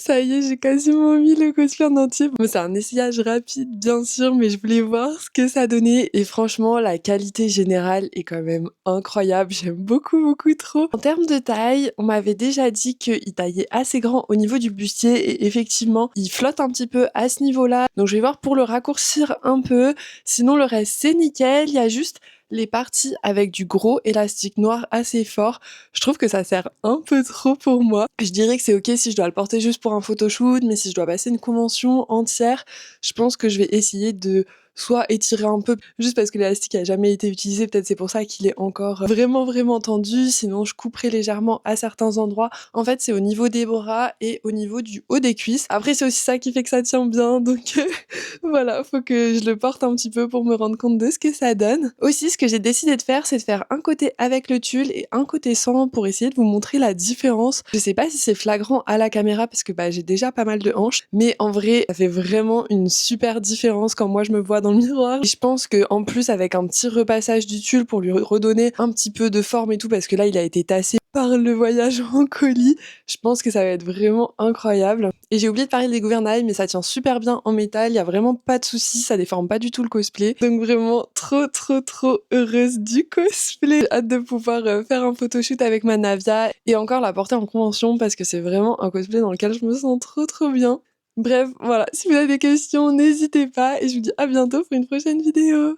Ça y est, j'ai quasiment mis le cosplay en entier. Bon, c'est un essayage rapide, bien sûr, mais je voulais voir ce que ça donnait. Et franchement, la qualité générale est quand même incroyable. J'aime beaucoup, beaucoup trop. En termes de taille, on m'avait déjà dit qu'il taillait assez grand au niveau du bustier. Et effectivement, il flotte un petit peu à ce niveau-là. Donc je vais voir pour le raccourcir un peu. Sinon, le reste, c'est nickel. Il y a juste les parties avec du gros élastique noir assez fort. Je trouve que ça sert un peu trop pour moi. Je dirais que c'est ok si je dois le porter juste pour un photoshoot, mais si je dois passer une convention entière, je pense que je vais essayer de soit étirer un peu, juste parce que l'élastique a jamais été utilisé, peut-être c'est pour ça qu'il est encore vraiment vraiment tendu, sinon je couperai légèrement à certains endroits. En fait, c'est au niveau des bras et au niveau du haut des cuisses. Après, c'est aussi ça qui fait que ça tient bien, donc voilà, faut que je le porte un petit peu pour me rendre compte de ce que ça donne. Aussi, ce que j'ai décidé de faire, c'est de faire un côté avec le tulle et un côté sans pour essayer de vous montrer la différence. Je sais pas si c'est flagrant à la caméra parce que j'ai déjà pas mal de hanches, mais en vrai, ça fait vraiment une super différence quand moi je me vois dans le miroir. Et je pense que en plus avec un petit repassage du tulle pour lui redonner un petit peu de forme et tout, parce que là il a été tassé par le voyage en colis, je pense que ça va être vraiment incroyable. Et j'ai oublié de parler des gouvernails, mais ça tient super bien en métal, il y a vraiment pas de soucis, ça déforme pas du tout le cosplay. Donc vraiment trop trop trop heureuse du cosplay. J'ai hâte de pouvoir faire un photoshoot avec ma Navia et encore la porter en convention parce que c'est vraiment un cosplay dans lequel je me sens trop trop bien. Bref, voilà, si vous avez des questions, n'hésitez pas et je vous dis à bientôt pour une prochaine vidéo.